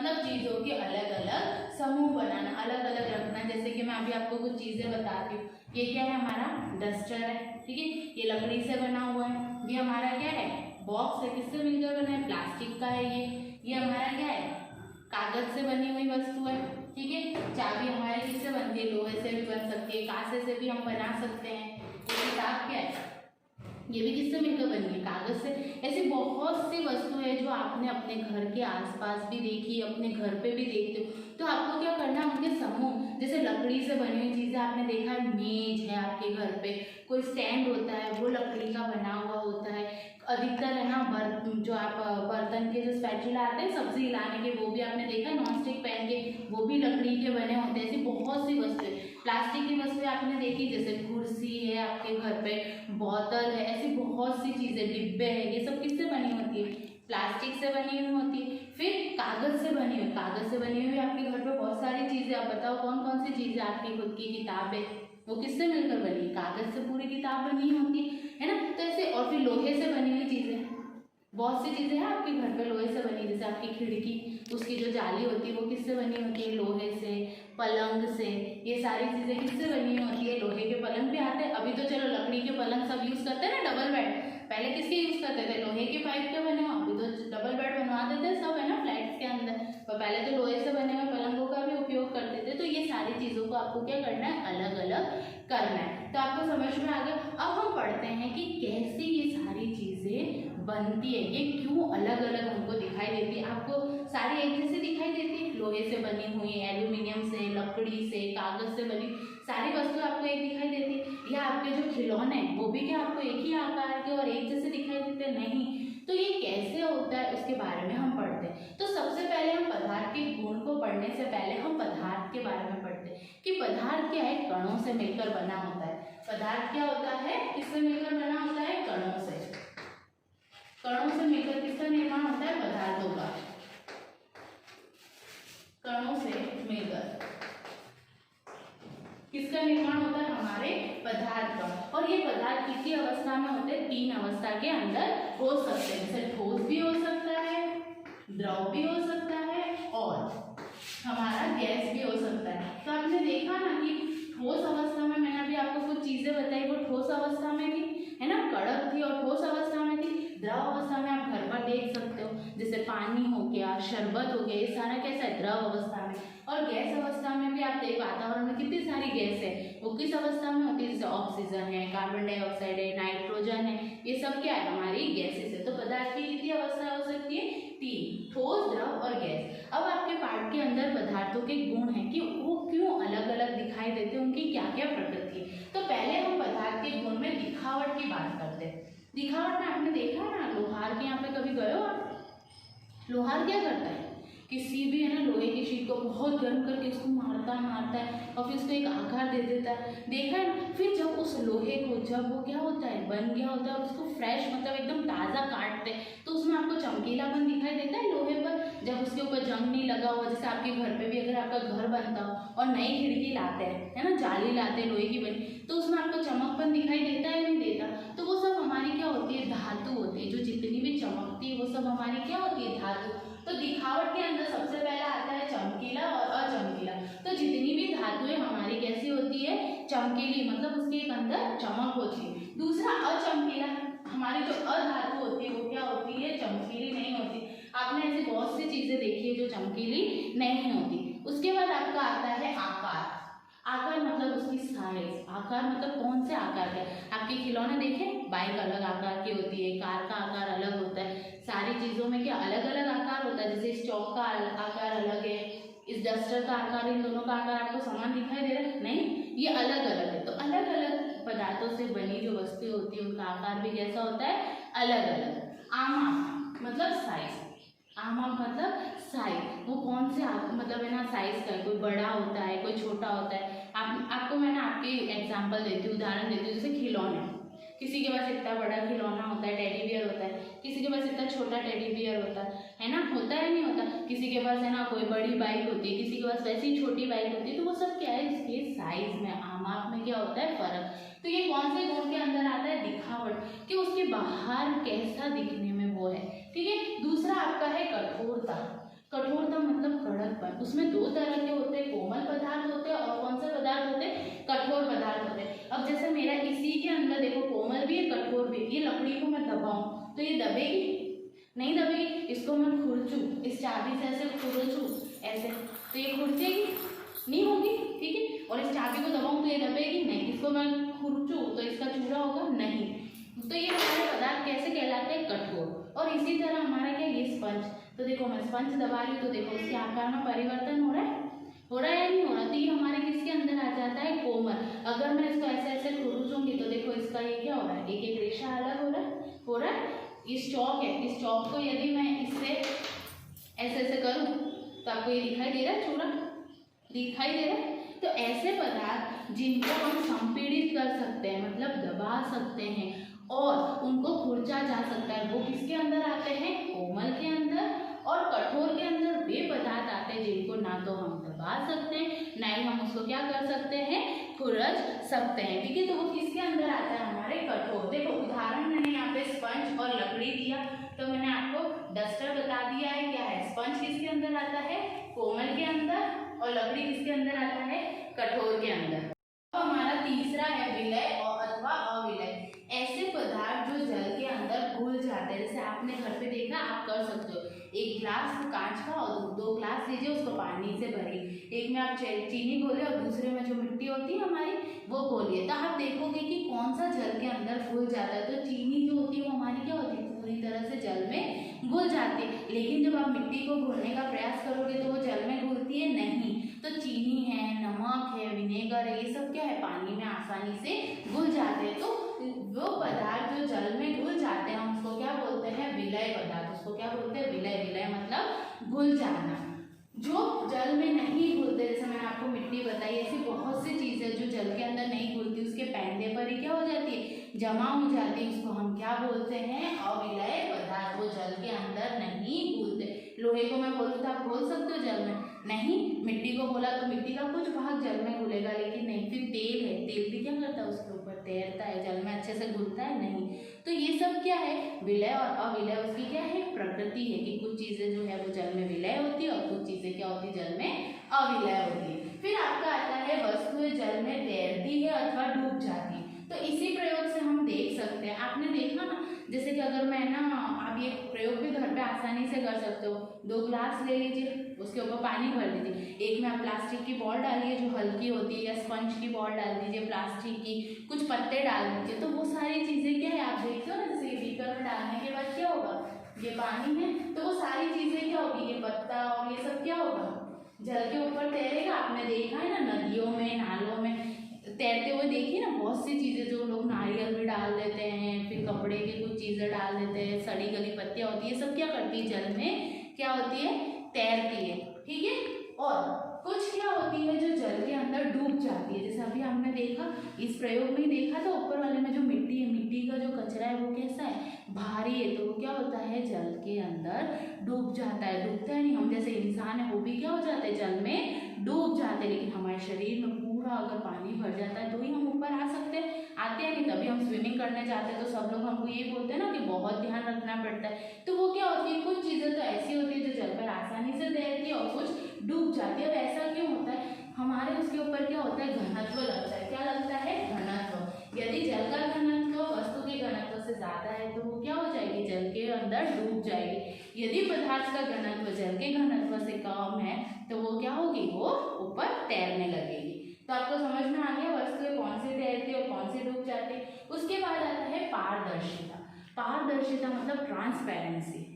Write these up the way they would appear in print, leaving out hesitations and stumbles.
मतलब चीज़ों के अलग अलग समूह बनाना, अलग अलग रखना। जैसे कि मैं अभी आपको कुछ चीज़ें बताती हूँ। ये क्या है, हमारा डस्टर है, ठीक है, ये लकड़ी से बना हुआ है। ये हमारा क्या है, बॉक्स है, किससे मिलकर बना है, प्लास्टिक का है। ये हमारा क्या है, कागज से बनी हुई वस्तु है, ठीक है। चाबी हमारी किससे बनती है, लोहे से भी बन सकती है, कांसे से भी हम बना सकते हैं। ये किताब क्या है, ये भी किससे मिलकर बनी है, कागज से। ऐसी बहुत सी वस्तुएं हैं जो आपने अपने घर के आसपास भी देखी, अपने घर पे भी देखते हो। तो आपको क्या करना है, उनके समूह, जैसे लकड़ी से बनी हुई चीजें आपने देखा, मेज है आपके घर पे, कोई स्टैंड होता है वो लकड़ी का बना हुआ होता है। अधिकतर है ना जो आप बर्तन के जो स्पैचुला आते हैं सब्जी हिलाने के, वो भी आपने देखा, नॉनस्टिक पैन के, वो भी लकड़ी के बने होते हैं। ऐसी बहुत सी वस्तुएं, प्लास्टिक की वस्तुएं आपने देखी, जैसे कुर्सी है आपके घर पे, बोतल है, ऐसी बहुत सी चीजें, डिब्बे है, ये सब किससे बनी होती है, प्लास्टिक से बनी हुई होती है। फिर कागज से बनी हुई, कागज से बनी हुई आपके घर पे बहुत सारी चीजें। आप बताओ कौन कौन सी चीजें, आपकी खुद की किताब है वो किससे मिलकर बनी, कागज से पूरी किताब बनी होती है ना। तो ऐसे, और फिर लोहे से बनी हुई चीजें, बहुत सी चीजें हैं आपके घर पे लोहे से बनी, जैसे आपकी खिड़की, उसकी जो जाली होती है वो किससे बनी होती है, लोहे से। पलंग से, ये सारी चीजें किससे बनी होती है, लोहे के पलंग भी आते हैं। अभी तो चलो लकड़ी के पलंग सब यूज करते हैं ना, डबल बेड। पहले किसके यूज करते थे, लोहे के पाइप के बने हुए। अभी तो डबल बेड बनवा देते हैं सब, है ना, फ्लैट्स के अंदर। पर पहले तो लोहे से बने हुए पलंगों का भी उपयोग करते थे। तो ये सारी चीजों को आपको क्या करना है, अलग अलग करना है। तो आपको समझ में आ गया। अब हम पढ़ते हैं कि कैसे ये सारी चीजें बनती है, ये क्यों अलग अलग हमको दिखाई देती है। आपको सारी एक जैसे दिखाई देती है, लोहे से बनी हुई, एल्यूमिनियम से, लकड़ी से, कागज से बनी सारी वस्तुएं आपको एक दिखाई देती है। या आपके जो खिलौने हैं वो भी क्या आपको एक ही आकार के और एक जैसे दिखाई देते हैं, नहीं। तो ये कैसे होता है उसके बारे में हम पढ़ते हैं। तो सबसे पहले हम पदार्थ के गुण को पढ़ने से पहले हम पदार्थ के बारे में पढ़ते हैं कि पदार्थ क्या है, कणों से मिलकर बना होता है। पदार्थ क्या होता है, किससे मिलकर बना होता है, कणों से। कणों से मिलकर किसका निर्माण होता है, पदार्थों का। कणों से मिलकर किसका निर्माण होता है, हमारे पदार्थ का। और ये पदार्थ किसी अवस्था में होते हैं, 3 अवस्था के अंदर हो सकते हैं। जैसे ठोस भी हो सकता है, द्रव भी हो सकता है और हमारा गैस भी हो सकता है। तो आपने देखा ना कि ठोस अवस्था में, मैंने अभी आपको कुछ चीजें बताई, वो ठोस अवस्था में थी, है ना, कड़क थी और ठोस अवस्था में थी। द्रव अवस्था में आप घर पर देख सकते हो, जैसे पानी हो गया, शरबत हो गया, ये सारा कैसा है, द्रव अवस्था में। और गैस अवस्था में भी आप देख, वातावरण में कितनी सारी गैस है, वो किस अवस्था में होती है, जैसे ऑक्सीजन है, कार्बन डाइऑक्साइड है, नाइट्रोजन है, ये सब क्या है, हमारी गैसेस है। तो पदार्थ की कितनी अवस्था हो सकती है, 3, ठोस, द्रव और गैस। अब आपके पाठ के अंदर पदार्थों के गुण हैं कि वो क्यों अलग अलग दिखाई देते हैं, उनकी क्या क्या प्रकृति है। तो पहले हम पदार्थ के गुण में दिखावट की बात करते हैं। दिखावट में आपने देखा ना, लोहार के यहाँ पे कभी गए हो आप, लोहार क्या करता है, किसी भी, है ना, लोहे की शीट को बहुत गर्म करके उसको मारता है और फिर उसको एक आकार दे देता है, देखा है। फिर जब उस लोहे को, जब वो क्या होता है, बन गया होता है और उसको फ्रेश, मतलब एकदम ताज़ा काटते हैं, तो उसमें आपको चमकीलापन दिखाई देता है लोहे पर। जब उसके ऊपर जंग नहीं लगा हुआ, जैसे आपके घर पे भी अगर आपका घर बनता हो और नई खिड़की लाते हैं, है ना, जाली लाते हैं लोहे की बनी, तो उसमें आपको चमकपन दिखाई देता है या नहीं देता। तो वो सब हमारी क्या होती है, धातु होती है। जो जितनी भी चमकती है वो सब हमारी क्या होती है, धातु। तो दिखावट के अंदर सबसे पहला आता है चमकीला और अचमकीला। तो जितनी भी धातुएं हमारी कैसी होती है, चमकीली, मतलब उसके एक अंदर चमक होती है। दूसरा अचमकीला, हमारी जो अधातु होती है वो क्या होती है, चमकीली नहीं होती। आपने ऐसी बहुत सी चीजें देखी है जो चमकीली नहीं होती। उसके बाद आपका आता है आकार। आकार मतलब उसकी साइज। आकार मतलब कौन से आकार के, आपके खिलौने देखे, बाइक अलग आकार की होती है, कार का आकार अलग होता है, सारी चीजों में क्या अलग अलग आकार होता है। जैसे इस चौक का आकार अलग है, इस डस्टर का आकार, इन दोनों का आकार आपको समान दिखाई दे रहा है, नहीं, ये अलग अलग है। तो अलग अलग पदार्थों से बनी जो वस्तुएं होती है उनका आकार भी कैसा होता है, अलग अलग। आमाप मतलब साइज, आमाप मतलब साइज, वो कौन से मतलब है ना, साइज का है, कोई बड़ा होता है, कोई छोटा होता है। आपको मैं ना आपके एग्जाम्पल देती हूँ, उदाहरण देती हूँ। जैसे खिलौने, किसी के पास इतना बड़ा खिलौना होता है, टेडी बियर होता है, किसी के पास इतना छोटा टेडी बियर होता है ना, होता है नहीं होता। किसी के पास, है ना, कोई बड़ी बाइक होती है, किसी के पास वैसी छोटी बाइक होती है। तो वो सब क्या है, इसके साइज में, आमाप में क्या होता है, फर्क। तो ये कौन से गुण के अंदर आता है, दिखावट, कि उसके बाहर कैसा दिखने में वो है, ठीक है। दूसरा आपका है कठोरता। कठोरता मतलब कड़कपन। उसमें दो तरह के होते हैं, कोमल पदार्थ होते हैं और कौन से पदार्थ होते हैं, कठोर पदार्थ होते हैं। अब जैसे मेरा इसी के अंदर देखो कोमल भी है कठोर भी, ये लकड़ी को मैं दबाऊं तो ये दबेगी नहीं दबेगी, इसको मैं खुरचूं, इस चाबी से ऐसे खुरचूं ऐसे, तो ये खुरचेगी नहीं होगी, ठीक है। और इस चाबी को दबाऊं तो ये दबेगी नहीं, इसको मैं खुरचूं तो इसका चूरा होगा नहीं। तो ये हमारे पदार्थ कैसे कहलाते हैं, कठोर। और इसी तरह हमारा क्या, ये स्पंज, तो देखो मैं स्पंज दबा रही हूँ तो देखो उसके आकार में परिवर्तन हो रहा है या नहीं हो रहा, तो ये हमारे किसके अंदर आ जाता है, कोमल। अगर मैं इसको ऐसे ऐसे खुरचूंगी तो देखो इसका ये क्या हो रहा है, एक एक रेशा अलग हो रहा है। इस चौक है, इस चौक को यदि मैं इससे ऐसे ऐसे करूँ तो आपको ये दिखाई दे रहा है, चूरा दिखाई दे रहा है। तो ऐसे पदार्थ जिनको हम संपीड़ित कर सकते हैं मतलब दबा सकते हैं और उनको खुरचा जा सकता है, वो किसके अंदर आते हैं, कोमल के अंदर। और कठोर के अंदर वे पदार्थ आते हैं जिनको ना तो हम दबा सकते हैं ना ही हम उसको क्या कर सकते हैं, खुरच सकते हैं, ठीक है। तो वो किसके अंदर आता है, हमारे कठोर। देखो उदाहरण मैंने यहाँ पे स्पंज और लकड़ी दिया, तो मैंने आपको डस्टर बता दिया है क्या है, स्पंज किसके अंदर आता है, कोमल के अंदर, और लकड़ी किसके अंदर आता है, कठोर के अंदर। तो हमारा तीसरा है विलय और अथवा अविलय। ऐसे पदार्थ जो जल के अंदर घुल जाते हैं, जैसे आपने घर पे देखा, आप कर सकते हो, एक ग्लास कांच का और दो ग्लास लीजिए, उसको पानी से भरिए, एक में आप चीनी घोलिए और दूसरे में जो मिट्टी होती है हमारी वो घोलिए, तो आप देखोगे कि कौन सा जल के अंदर घुल जाता है। तो चीनी जो होती है वो हमारी क्या होती है, पूरी तरह से जल में घुल जाती है, लेकिन जब आप मिट्टी को घोलने का प्रयास करोगे तो वो जल में घुलती है नहीं। तो चीनी है, नमक है, विनेगर है, ये सब क्या है, पानी में आसानी से घुल जाते हैं। तो वो पदार्थ जो जल में घुल जाते हैं हम उसको क्या बोलते हैं, विलय पदार्थ। उसको क्या बोलते हैं, विलय। विलय मतलब घुल जाना। जो जल में नहीं घुलते, जैसे मैंने आपको मिट्टी बताई, ऐसी बहुत सी चीजें जो जल के अंदर नहीं घुलती, उसके पैंदे पर ही क्या हो जाती है, जमा हो जाती है, उसको हम क्या बोलते हैं, अविलय पदार्थ। वो जल के अंदर नहीं घुलते। लोहे को मैं बोलूँ तो आप घोल सकते हो जल में नहीं, मिट्टी को बोला तो मिट्टी का कुछ भाग जल में घुलेगा लेकिन नहीं। फिर तेल है, तेल भी क्या करता है, उसके ऊपर तैरता है, जल में अच्छे से घुलता है नहीं। तो ये सब क्या है, विलय और अविलय उसकी क्या है, प्रकृति है कि कुछ चीजें जो है वो जल में विलय होती है और कुछ चीजें क्या होती है, जल में अविलय होती है। फिर आपका आता है वस्तुएं जल में तैरती है अथवा डूब जाती है। तो इसी प्रयोग से हम देख सकते हैं, आपने देखा ना, जैसे कि अगर मैं ना, आप ये प्रयोग भी घर पे आसानी से कर सकते हो, दो ग्लास ले लीजिए, उसके ऊपर पानी भर दीजिए, एक में आप प्लास्टिक की बॉल डालिए जो हल्की होती है, या स्पंज की बॉल डाल दीजिए प्लास्टिक की, कुछ पत्ते डाल दीजिए, तो वो सारी चीज़ें क्या है, आप देखते हो ना, जैसे ये बीकर में डालने के बाद क्या होगा, ये पानी है, तो वो सारी चीज़ें क्या होगी, ये पत्ता और ये सब क्या होगा, जल के ऊपर तैरेगा। आपने देखा है ना, नदियों में, नालों में तैरते हुए देखिए ना, बहुत सी चीज़ें जो लोग नारियल भी डाल देते हैं, फिर कपड़े की कुछ चीज़ें डाल देते हैं, सड़ी गली पत्तियाँ होती है, सब क्या करती है, जल में क्या होती है, तैरती है, ठीक है। और कुछ क्या होती है जो जल के अंदर डूब जाती है, जैसे अभी हमने देखा, इस प्रयोग में ही देखा था, ऊपर वाले में जो मिट्टी है, मिट्टी का जो कचरा है वो कैसा है, भारी है, तो वो क्या होता है, जल के अंदर डूब जाता है। डूबता है नहीं, हम जैसे इंसान है वो भी क्या हो जाते हैं, जल में डूब जाते हैं, लेकिन हमारे शरीर में पूरा अगर पानी भर जाता है तो ही हम ऊपर आ सकते हैं, आते हैं नहीं। तभी हम स्विमिंग करने जाते हैं तो सब लोग हमको ये बोलते हैं ना कि बहुत ध्यान रखना पड़ता है। तो वो क्या होती है, कुछ चीज़ें तो ऐसी होती है जो जल पर आसानी से तैरती है और कुछ डूब जाती है। अब ऐसा क्यों होता है, हमारे उसके ऊपर क्या होता है, घनत्व लगता है। क्या लगता है, घनत्व। यदि जल का घनत्व वस्तु के घनत्व से ज्यादा है तो वो क्या हो जाएगी, जल के अंदर डूब जाएगी। यदि पदार्थ का घनत्व जल के घनत्व से कम है तो वो क्या होगी, वो ऊपर तैरने लगेगी। तो आपको समझ में आ गया वस्तुएं कौन सी तैरती है और कौन सी डूब जाती है। उसके बाद आता है पारदर्शिता। पारदर्शिता मतलब ट्रांसपेरेंसी।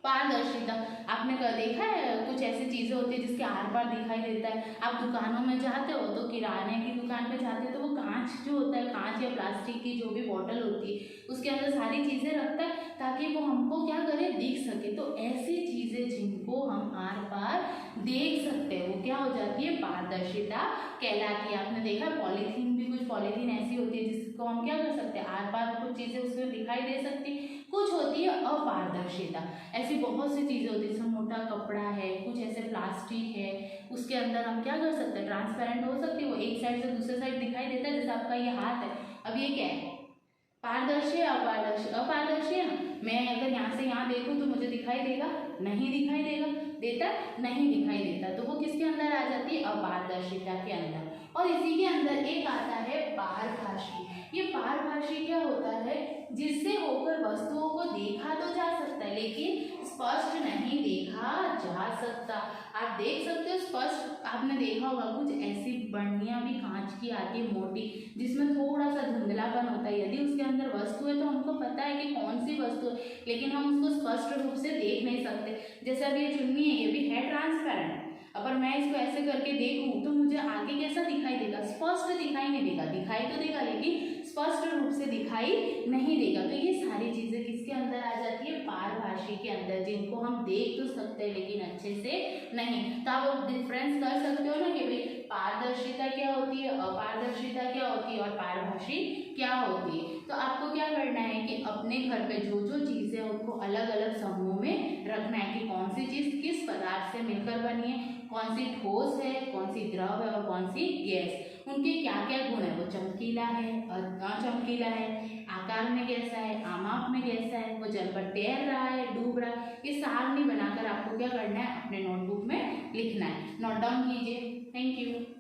पारदर्शिता आपने देखा है, कुछ ऐसी चीज़ें होती है जिसके आर पार दिखाई देता है। आप दुकानों में जाते हो तो किराने की दुकान पे जाते हो तो वो कांच जो होता है, कांच या प्लास्टिक की जो भी बॉटल होती है उसके अंदर सारी चीज़ें रखता है ताकि वो हमको क्या करे, दिख सके। तो ऐसी चीज़ें जिनको हम आर पार देख सकते हैं वो क्या हो जाती है, पारदर्शिता कहलाती है। आपने देखा पॉलीथीन भी, कुछ पॉलीथीन ऐसी होती है जिसको हम क्या कर सकते हैं, आर पार कुछ चीज़ें उसमें दिखाई दे सकती है। कुछ होती है अपारदर्शिता, ऐसी बहुत सी चीज़ें होती है, जैसे मोटा कपड़ा है, कुछ ऐसे प्लास्टिक है, उसके अंदर हम क्या कर सकते हैं, ट्रांसपेरेंट हो सकती है, वो एक साइड से दूसरे साइड दिखाई देता है। जैसे आपका ये हाथ है, अब ये क्या है, पारदर्शी है अपारदर्शी, अपारदर्शी है ना। मैं अगर यहाँ से यहाँ देखूँ तो मुझे दिखाई देगा, नहीं दिखाई देगा। देता? नहीं दिखाई देता। तो वो किसके अंदर आ जाती है? अपारदर्शिता के अंदर। और इसी के अंदर एक आता है पारभाषी। ये पारभाषी क्या होता है? जिससे होकर वस्तुओं को देखा तो जा सकता है लेकिन स्पष्ट नहीं देखा जा सकता। आप देख सकते हो स्पष्ट, आपने देखा होगा कुछ ऐसी बर्नियां भी कांच की आती है मोटी, जिसमें थोड़ा सा धुंधलापन होता है। यदि उसके अंदर वस्तु है तो हमको पता है कि कौन सी वस्तु है, लेकिन हम उसको स्पष्ट रूप से देख नहीं सकते। जैसे अब ये चुन्नी है, ये भी है ट्रांसपेरेंट। अगर मैं इसको ऐसे करके देखूं तो मुझे आगे कैसा दिखाई देगा? स्पष्ट दिखाई नहीं देगा। दिखाई तो देगा लेकिन स्पष्ट रूप से दिखाई नहीं देगा। तो ये सारी चीजें किसके अंदर आ जाती है? पारभाषी के अंदर, जिनको हम देख तो सकते हैं लेकिन अच्छे से नहीं। तो आप डिफरेंस कर सकते हो ना कि भाई पारदर्शिता क्या होती है, अपारदर्शिता क्या होती है और पारभाषी क्या होती है। तो आपको क्या करना है कि अपने घर पे जो जो चीजें हैं उनको अलग अलग समूह में रखना है कि कौन सी चीज किस पदार्थ से मिलकर बनी है, कौन सी ठोस है, कौन सी द्रव है और कौन सी गैस, उनके क्या क्या गुण है। वो चमकीला है, अचमकीला है, आकार में कैसा है, आमाप में कैसा है, वो जल पर तैर रहा है, डूब रहा है। ये सारणी बनाकर आपको क्या करना है? अपने नोटबुक में लिखना है। नोट डाउन कीजिए। Thank you.